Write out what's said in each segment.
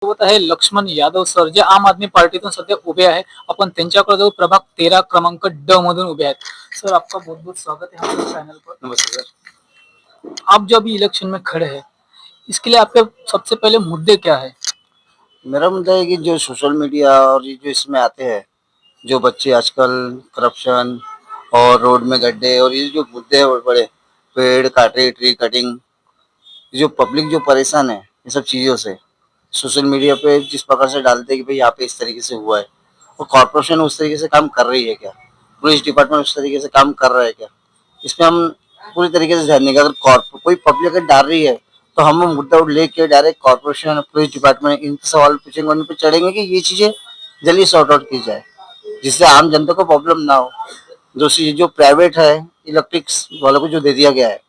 सोबत आहे लक्ष्मण यादव सर जे आम आदमी पार्टीतून सध्या उभे आहे. आपण त्यांच्याकडे जाऊ. प्रभाग 13 क्रमांक ड मधून उभे आहेत. सर आपका बहुत बहुत स्वागत है हमारे चैनल पर. नमस्कार सर। आप जो अभी इलेक्शन में खड़े हैं इसके लिए आपके सबसे पहले मुद्दे क्या है? मेरा मुद्दा है कि जो सोशल मीडिया और ये जो इसमें आते हैं, जो बच्चे आजकल करप्शन और रोड में गड्ढे और ये जो मुद्दे हैं बड़े पेड़ काटे, ट्री कटिंग, जो पब्लिक जो परेशान है इन सब चीज़ों से सोशल मीडिया पे जिस प्रकार से डालते हैं कि भाई यहाँ पे इस तरीके से हुआ है, और कॉरपोरेशन उस तरीके से काम कर रही है क्या, पुलिस डिपार्टमेंट उस तरीके से काम कर रहा है क्या, इसमें हम पूरी तरीके से ध्यान देंगे। अगर कोई पब्लिक अगर डाल रही है तो हम वो मुद्दा लेके डायरेक्ट कॉर्पोरेशन पुलिस डिपार्टमेंट इनसे सवाल पूछेंगे, उन पे चढ़ेंगे कि ये चीजें जल्दी सॉर्ट आउट की जाए जिससे आम जनता को प्रॉब्लम ना हो। दूसरी जो प्राइवेट है इलेक्ट्रिक्स वालों को जो दे दिया गया है,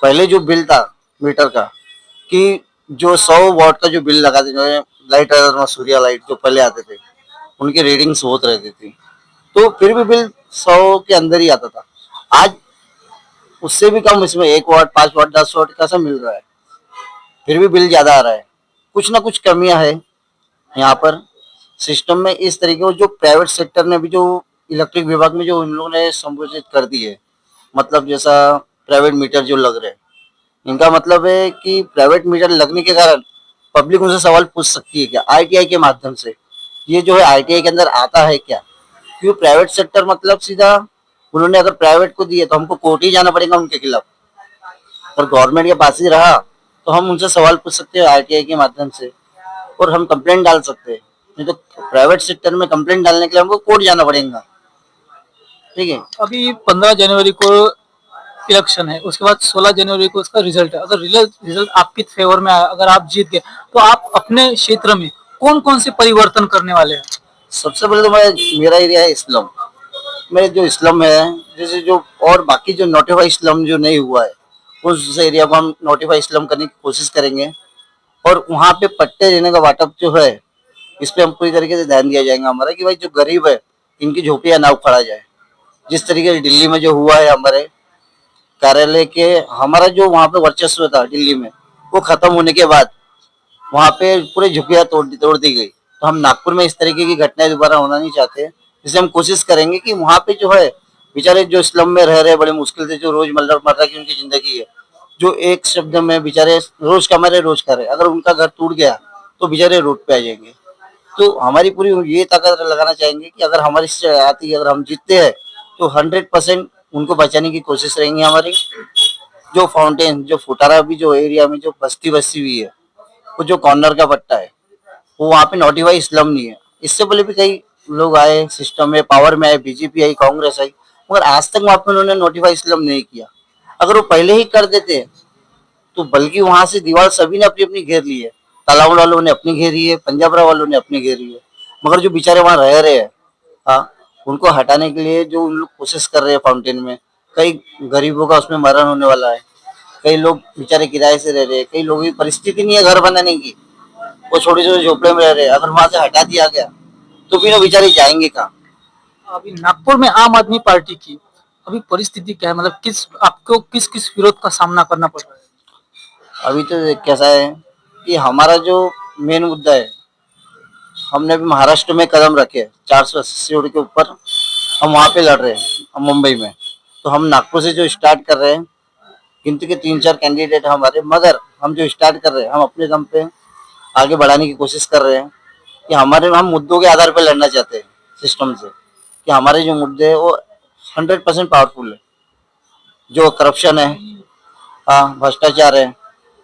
पहले जो बिल था मीटर का कि जो 100 वॉट का जो बिल लगाते थे, लाइट सूर्या लाइट जो पहले आते थे उनकी रीडिंग्स बहुत रहती थी, तो फिर भी बिल 100 के अंदर ही आता था। आज उससे भी कम इसमें 1 वॉट 5 वॉट 10 वॉट कैसा मिल रहा है, फिर भी बिल ज्यादा आ रहा है। कुछ ना कुछ कमियां है यहाँ पर सिस्टम में। इस तरीके को जो प्राइवेट सेक्टर ने भी जो इलेक्ट्रिक विभाग में जो इन लोगों ने संबोधित कर दी है, मतलब जैसा प्राइवेट मीटर जो लग रहे हैं, इनका मतलब है कि प्राइवेट मीटर लगने के कारण पब्लिक उनसे सवाल पूछ सकती है क्या आईटीआई के माध्यम से, ये जो है आईटीआई के अंदर आता है क्या, क्योंकि प्राइवेट सेक्टर मतलब सीधा उन्होंने अगर प्राइवेट को दिए तो हमको कोर्ट ही जाना पड़ेगा उनके खिलाफ। अगर गवर्नमेंट के पास ही रहा तो हम उनसे सवाल पूछ सकते हैं आईटीआई के माध्यम से और हम कंप्लेंट डाल सकते हैं। नहीं तो प्राइवेट सेक्टर में कंप्लेंट डालने के लिए हमको कोर्ट जाना पड़ेगा। ठीक है, अभी 15 जनवरी को इलेक्शन है, उसके बाद 16 जनवरी को उसका रिजल्ट है. अगर रिजल्ट आपके फेवर में आया, अगर आप जीत गए तो आप अपने क्षेत्र में कौन कौन से परिवर्तन करने वाले हैं? सबसे पहले तो मेरा एरिया है इस्लाम में, जो इस्लाम है जैसे जो और बाकी जो नोटिफाई इस्लाम जो नहीं हुआ है उस एरिया को हम नोटिफाई इस्लाम करने की कोशिश करेंगे, और वहाँ पे पट्टे देने का वाटअप जो है इस पे हम पूरी तरीके से ध्यान दिया जाएगा हमारा कि भाई जो गरीब है इनकी झोपड़ियां ना उखाड़ा जाए। जिस तरीके से दिल्ली में जो हुआ है, हमारे कार्यालय के हमारा जो वहाँ पे वर्चस्व था दिल्ली में वो खत्म होने के बाद वहाँ पे पूरी झुग्गियां तोड़ दी गई, तो हम नागपुर में इस तरीके की घटनाएं दोबारा होना नहीं चाहते। इसलिए हम कोशिश करेंगे कि वहाँ पे जो है बेचारे जो स्लम में रह रहे बड़े मुश्किल से, जो रोज मर्रा की उनकी जिंदगी है, जो एक शब्द में बेचारे रोज कमा रहे रोज कर रहे, अगर उनका घर टूट गया तो बेचारे रोड पे आ जाएंगे। तो हमारी पूरी ये ताकत लगाना चाहेंगे कि अगर हमारी आती है, अगर हम जीतते हैं तो 100% उनको बचाने की कोशिश रहेंगी हमारी। जो फाउंटेन जो फुटारा भी जो एरिया में जो बस्ती बस्ती हुई है, वो जो कॉर्नर का पट्टा है वो वहाँ पे नोटिफाई इस्लाम नहीं है। इससे पहले भी कई लोग आए सिस्टम में, पावर में आए, बीजेपी आई, कांग्रेस आई, मगर आज तक वहाँ पे उन्होंने नोटिफाई इस्लाम नहीं किया। अगर वो पहले ही कर देते तो बल्कि वहां से दीवार सभी ने अपनी अपनी घेर ली है, तालाब वालों ने अपनी घेरी है, पंजाबरा वालों ने अपनी घेरी है, मगर जो बेचारे वहां रह रहे हैं, हाँ, उनको हटाने के लिए जो उन लोग कोशिश कर रहे हैं फाउंटेन में, कई गरीबों का उसमें मरण होने वाला है, कई लोग बेचारे किराए से रह रहे हैं, कई लोगों की परिस्थिति नहीं है घर बनाने की, वो छोटे छोटे झोपड़े में रह रहे हैं। अगर वहां से हटा दिया गया तो भी वो बेचारे जाएंगे कहाँ। अभी नागपुर में आम आदमी पार्टी की अभी परिस्थिति क्या है, मतलब आपको किस किस विरोध का सामना करना पड़ रहा है? अभी तो कैसा है कि हमारा जो मेन मुद्दा है, हमने अभी महाराष्ट्र में कदम रखे 480 के ऊपर, हम वहाँ पे लड़ रहे हैं, हम मुंबई में। तो हम नागपुर से जो स्टार्ट कर रहे हैं, गिनती के 3-4 कैंडिडेट हमारे, मगर हम जो स्टार्ट कर रहे हैं हम अपने दम पे आगे बढ़ाने की कोशिश कर रहे हैं कि हम मुद्दों के आधार पर लड़ना चाहते हैं सिस्टम से, कि हमारे जो मुद्दे हैं वो 100% पावरफुल है। जो करप्शन है, हाँ, भ्रष्टाचार है,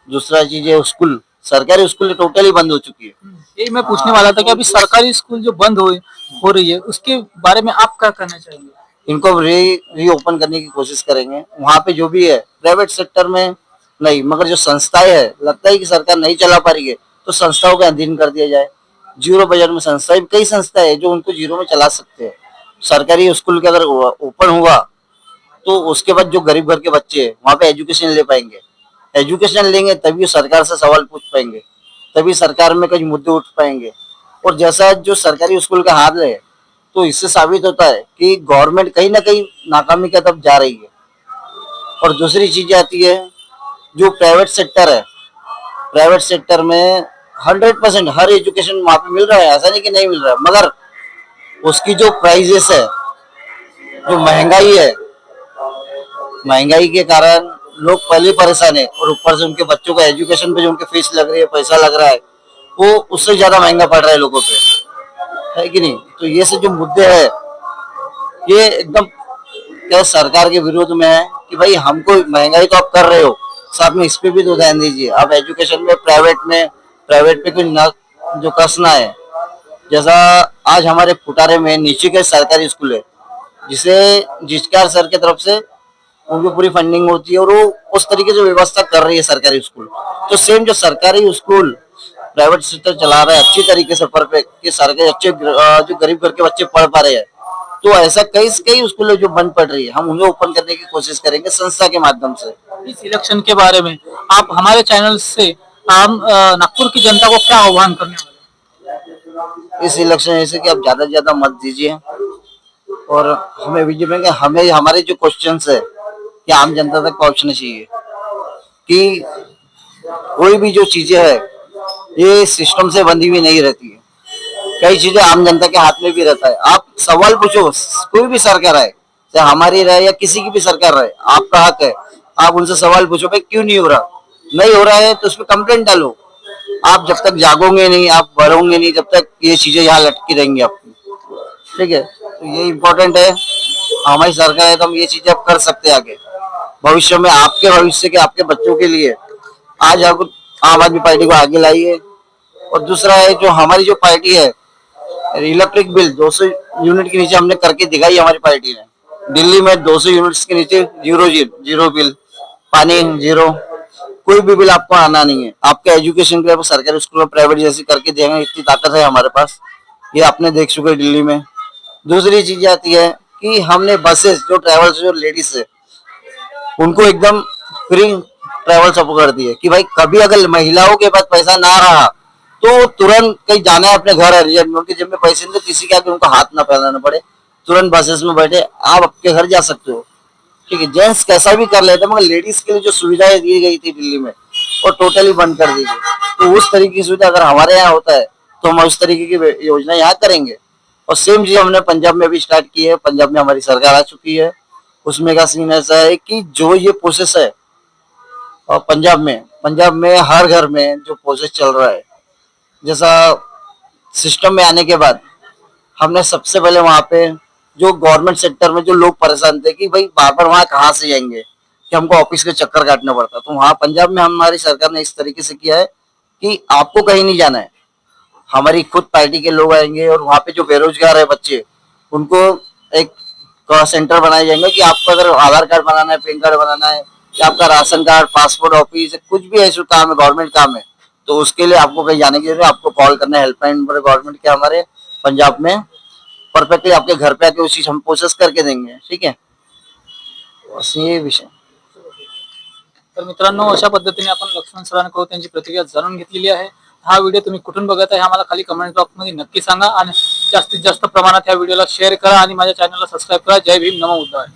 दूसरा चीज है स्कूल, सरकारी स्कूल टोटली बंद हो चुकी है। यही मैं पूछने वाला था कि अभी सरकारी स्कूल जो बंद हो रही है उसके बारे में आप क्या कहना चाहेंगे? इनको री ओपन करने की कोशिश करेंगे। वहाँ पे जो भी है प्राइवेट सेक्टर में नहीं, मगर जो संस्थाएं है, लगता है कि सरकार नहीं चला पा रही है तो संस्थाओं के अधीन कर दिया जाए। जीरो बजट में संस्थाएं, कई संस्थाएं है जो उनको जीरो में चला सकते हैं। सरकारी स्कूल के अगर ओपन हुआ तो उसके बाद जो गरीब घर के बच्चे हैं वहाँ पे एजुकेशन ले पाएंगे, एजुकेशन लेंगे तभी सरकार से सवाल पूछ पाएंगे, तभी सरकार में कई मुद्दे उठ पाएंगे। और जैसा जो सरकारी स्कूल का हाल है, तो इससे साबित होता है कि गवर्नमेंट कहीं ना कहीं नाकामी की तरफ जा रही है। और दूसरी चीज आती है जो प्राइवेट सेक्टर है, प्राइवेट सेक्टर में 100% हर एजुकेशन वहाँ पे मिल रहा है, ऐसा नहीं कि नहीं मिल रहा है, मगर उसकी जो प्राइजेस है, जो महंगाई है, महंगाई के कारण लोग पहले परेशान है, और ऊपर से उनके बच्चों का एजुकेशन पे जो उनकी फीस लग रही है, पैसा लग रहा है, वो उससे ज्यादा महंगा पड़ रहा है लोगों पे, है कि नहीं। तो ये सब जो मुद्दे हैं, ये एकदम क्या सरकार के विरोध में है कि भाई हमको महंगाई तो आप कर रहे हो, साथ में इस पे भी तो ध्यान दीजिए। आप एजुकेशन में प्राइवेट पे कुछ ना जो कसना है, जैसा आज हमारे फुटारे में नीचे के सरकारी स्कूल है, जिसे जिसकार सर की तरफ से उनकी पूरी फंडिंग होती है, और वो उस तरीके से व्यवस्था कर रही है सरकारी स्कूल। तो सेम जो सरकारी स्कूल प्राइवेट सेक्टर चला रहा है अच्छी तरीके से परफेक्ट, कि सरकारी अच्छे जो गरीब घर के बच्चे पढ़ पा रहे हैं, तो ऐसा कई कई स्कूल है जो बंद पड़ रही है, हम उन्हें ओपन करने की कोशिश करेंगे संस्था के माध्यम से। इस इलेक्शन के बारे में आप हमारे चैनल से हम नागपुर की जनता को क्या आह्वान करने वाले इस इलेक्शन ऐसे कि आप ज्यादा से ज्यादा मत दीजिए, और हमें बीजेपी के हमें हमारे जो क्वेश्चंस है कि आम जनता तक पहुंचने चाहिए, कि कोई भी जो चीजें है ये सिस्टम से बंधी हुई नहीं रहती है, कई चीजें आम जनता के हाथ में भी रहता है। आप सवाल पूछो, कोई भी सरकार है, चाहे हमारी रहे या किसी की भी सरकार रहे, आपका हक है, आप उनसे सवाल पूछो भाई क्यों नहीं हो रहा, नहीं हो रहा है तो उसमें कंप्लेंट डालो। आप जब तक जागोगे नहीं, आप बढ़ोगे नहीं, जब तक ये चीजें यहाँ लटकी रहेंगी आपकी, ठीक है। तो ये इम्पोर्टेंट है, हमारी सरकार है तो हम ये चीजें अब कर सकते हैं आगे भविष्य में, आपके भविष्य के, आपके बच्चों के लिए। आज आप आम आदमी पार्टी को आगे लाइए। और दूसरा है जो हमारी जो पार्टी है, इलेक्ट्रिक बिल 200 यूनिट के नीचे हमने करके दिखाई हमारी पार्टी ने। दिल्ली में 200 यूनिट्स के नीचे जीरो बिल, पानी जीरो, कोई भी बिल आपको आना नहीं है। आपके एजुकेशन के लिए सरकारी स्कूल में प्राइवेट जैसी करके देंगे, इतनी ताकत है हमारे पास, ये आपने देख चुके दिल्ली में। दूसरी चीज आती है कि हमने बसेस जो ट्रेवल्स जो लेडीज है उनको एकदम फ्री ट्रेवल सब कर दिए, कि भाई कभी अगर महिलाओं के पास पैसा ना रहा तो तुरंत कहीं जाना है अपने घर अर्जेंट में, उनके जेब में पैसे नहीं, तो किसी के आगे उनको हाथ ना फैलाना पड़े, तुरंत बसेस में बैठे आप आपके घर जा सकते हो, ठीक है। जेंट्स कैसा भी कर लेते हैं, मगर लेडीज के लिए जो सुविधाएं दी गई थी दिल्ली में वो टोटली बंद कर दी गई। तो उस तरीके की सुविधा अगर हमारे यहाँ होता है तो हम उस तरीके की योजना यहाँ करेंगे। और सेम चीज हमने पंजाब में भी स्टार्ट की है, पंजाब में हमारी सरकार आ चुकी है। उसमें का सीन ऐसा है कि जो ये प्रोसेस है, और पंजाब में हर घर में जो प्रोसेस चल रहा है, जैसा सिस्टम में आने के बाद हमने सबसे पहले वहां पे जो गवर्नमेंट सेक्टर में जो लोग परेशान थे कि भाई बार बार वहां कहाँ से जाएंगे, कि हमको ऑफिस के चक्कर काटना पड़ता, तो वहां पंजाब में हमारी सरकार ने इस तरीके से किया है कि आपको कहीं नहीं जाना है, हमारी खुद पार्टी के लोग आएंगे, और वहां पे जो बेरोजगार है बच्चे, उनको एक सेंटर बनाए जाएंगे कि आपको अगर आधार कार्ड बनाना है, पैन कार्ड बनाना है, या आपका राशन कार्ड, पासपोर्ट ऑफिस, कुछ भी ऐसा काम है, गवर्नमेंट काम है, तो उसके लिए आपको कहीं जाने की जरूरत है, आपको कॉल करना है, हेल्पलाइन नंबर गवर्नमेंट के हमारे पंजाब में परफेक्टली आपके घर पे आके उस चीज हम प्रोसेस करके देंगे, ठीक है। बस ये विषय। तर मित्रांनो, अशा पद्धतीने आपण लक्ष्मण सरांकडून त्यांची प्रतिक्रिया जाणून घेतलेली आहे। हा व्हिडिओ तुम्ही कुठून बघत आहे आम्हाला खाली कमेंट बॉक्स मध्ये नक्की सांगा, आणि जास्तीत जास्त प्रमाणात या व्हिडिओला शेअर करा आणि माझ्या चॅनलला सबस्क्राईब करा। जय भीम, नमो बुद्धाय।